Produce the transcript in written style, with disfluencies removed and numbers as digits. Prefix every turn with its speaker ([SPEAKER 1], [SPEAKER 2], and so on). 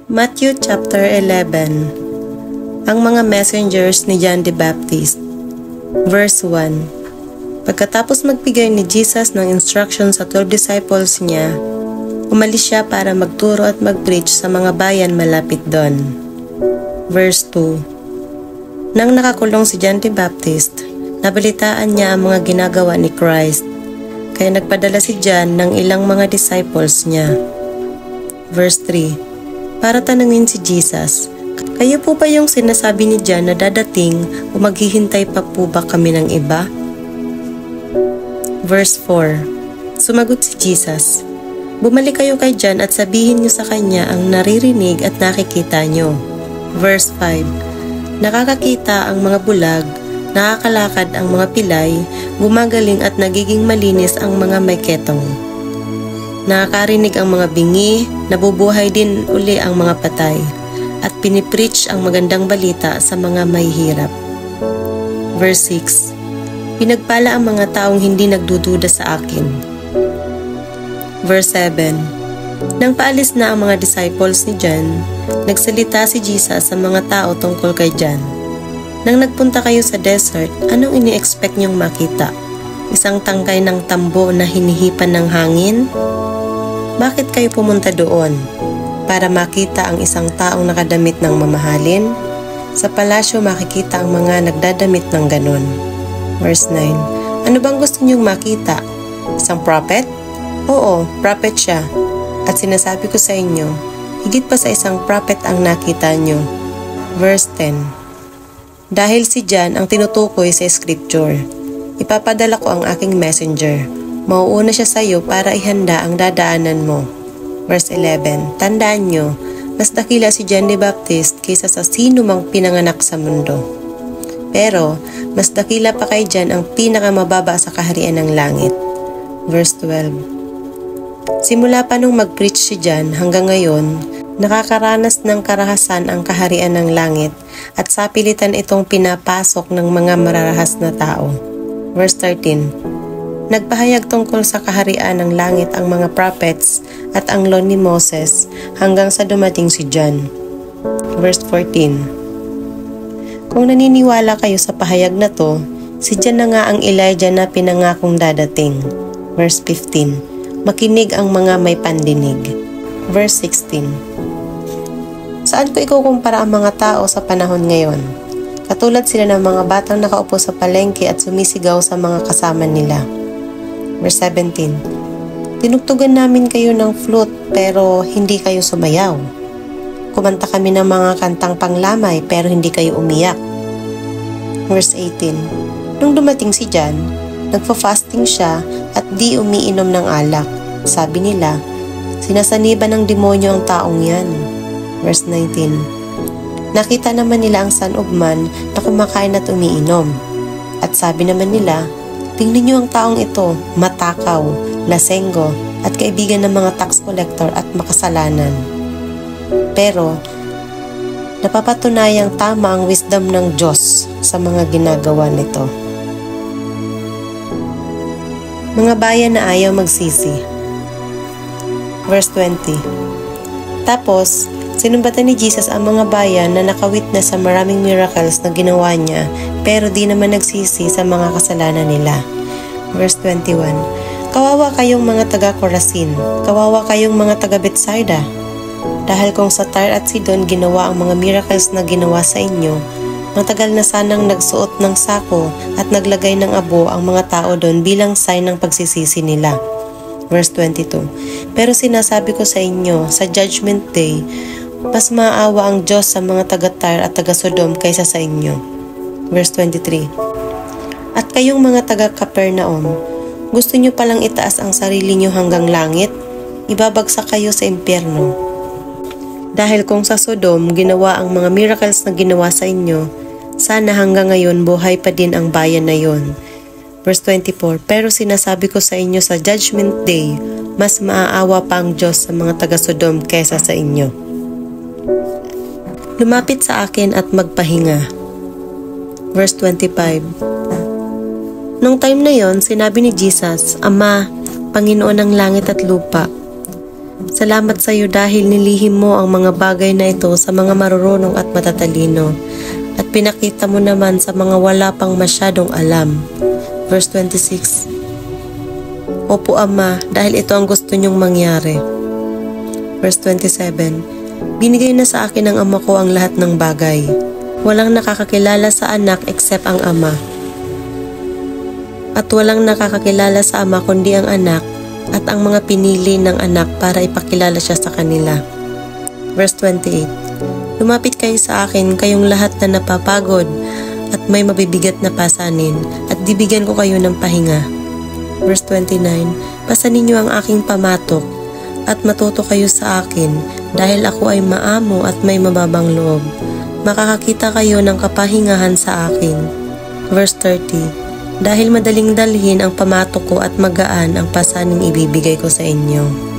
[SPEAKER 1] Matthew chapter 11. Ang mga messengers ni John the Baptist. Verse 1. Pagkatapos magbigay ni Jesus ng instruction sa 12 disciples niya, umalis siya para magturo at mag-preach sa mga bayan malapit doon. Verse 2. Nang nakakulong si John the Baptist, nabalitaan niya ang mga ginagawa ni Christ, kaya nagpadala si John ng ilang mga disciples niya. Verse 3. Para tanungin si Jesus, kayo po ba yung sinasabi ni John na dadating o maghihintay pa po ba kami ng iba? Verse 4. Sumagot si Jesus, bumalik kayo kay John at sabihin niyo sa kanya ang naririnig at nakikita niyo. Verse 5. Nakakakita ang mga bulag, nakakalakad ang mga pilay, gumagaling at nagiging malinis ang mga may ketong. Nakakarinig ang mga bingi, nabubuhay din uli ang mga patay, at pinipreach ang magandang balita sa mga mahihirap. Verse 6. Pinagpala ang mga taong hindi nagdududa sa akin. Verse 7. Nang paalis na ang mga disciples ni John, nagsalita si Jesus sa mga tao tungkol kay John. Nang nagpunta kayo sa desert, anong ini-expect niyong makita? Isang tangkay ng tambo na hinihipan ng hangin? Bakit kayo pumunta doon? Para makita ang isang taong nakadamit ng mamahalin? Sa palasyo makikita ang mga nagdadamit ng ganon. Verse 9. Ano bang gusto niyong makita? Isang prophet? Oo, prophet siya. At sinasabi ko sa inyo, higit pa sa isang prophet ang nakita niyo. Verse 10. Dahil si John ang tinutukoy sa scripture, ipapadala ko ang aking messenger. Mauuna siya sa iyo para ihanda ang dadaanan mo. Verse 11. Tandaan nyo, mas dakila si John the Baptist kaysa sa sino mang pinanganak sa mundo. Pero, mas dakila pa kay John ang pinakamababa sa kaharian ng langit. Verse 12. Simula pa nung mag-preach si John hanggang ngayon, nakakaranas ng karahasan ang kaharian ng langit at sapilitan itong pinapasok ng mga mararahas na tao. Verse 13. Nagpahayag tungkol sa kaharian ng langit ang mga prophets at ang law ni Moses hanggang sa dumating si John. Verse 14. Kung naniniwala kayo sa pahayag na to, si John na nga ang Elijah na pinangakong dadating. Verse 15. Makinig ang mga may pandinig. Verse 16. Saan ko ikukumpara ang mga tao sa panahon ngayon? Katulad sila ng mga batang nakaupo sa palengke at sumisigaw sa mga kasama nila. Verse 17. Tinugtugan namin kayo ng flute pero hindi kayo sumayaw. Kumanta kami ng mga kantang panglamay pero hindi kayo umiyak. Verse 18. Nung dumating si John, nagfa-fasting siya at di umiinom ng alak. Sabi nila, sinasaniban ng demonyo ang taong yan. Verse 19. Nakita naman nila ang sanubman na kumakain at umiinom. At sabi naman nila, tingnan niyo ang taong ito, matakaw, lasenggo, at kaibigan ng mga tax collector at makasalanan. Pero, napapatunayang tama ang wisdom ng Diyos sa mga ginagawa nito. Mga bayan na ayaw magsisi. Verse 20. Tapos, sinumbatan ni Jesus ang mga bayan na nakawitness sa maraming miracles na ginawa niya pero di naman nagsisi sa mga kasalanan nila. Verse 21. Kawawa kayong mga taga-Corazin, kawawa kayong mga taga-Bethsaida. Dahil kung sa Tyre at Sidon ginawa ang mga miracles na ginawa sa inyo, matagal na sanang nagsuot ng sako at naglagay ng abo ang mga tao doon bilang sign ng pagsisisi nila. Verse 22. Pero sinasabi ko sa inyo, sa Judgment Day, mas maaawa ang Diyos sa mga taga-Tyre at taga-Sodom kaysa sa inyo. Verse 23. At kayong mga taga-Capernaum, gusto nyo palang itaas ang sarili nyo hanggang langit? Ibabagsak kayo sa impyerno. Dahil kung sa Sodom ginawa ang mga miracles na ginawa sa inyo, sana hanggang ngayon buhay pa din ang bayan na yon. Verse 24. Pero sinasabi ko sa inyo sa Judgment Day, mas maaawa pa ang Diyos sa mga taga-Sodom kaysa sa inyo. Lumapit sa akin at magpahinga. Verse 25. Nung time na yon, sinabi ni Jesus, Ama, Panginoon ng langit at lupa, Salamat sa iyo dahil nilihim mo ang mga bagay na ito sa mga marurunong at matatalino at pinakita mo naman sa mga wala pang masyadong alam. Verse 26. Opo Ama, dahil ito ang gusto niyong mangyari. Verse 27. Binigay na sa akin ng Ama ko ang lahat ng bagay. Walang nakakakilala sa anak except ang Ama. At walang nakakakilala sa Ama kundi ang anak at ang mga pinili ng anak para ipakilala siya sa kanila. Verse 28. Lumapit kayo sa akin kayong lahat na napapagod at may mabibigat na pasanin at bibigyan ko kayo ng pahinga. Verse 29. Pasanin niyo ang aking pamatok at matuto kayo sa akin dahil ako ay maamo at may mababang loob. Makakakita kayo ng kapahingahan sa akin. Verse 30. Dahil madaling dalhin ang pamatok ko at magaan ang pasaning ibibigay ko sa inyo.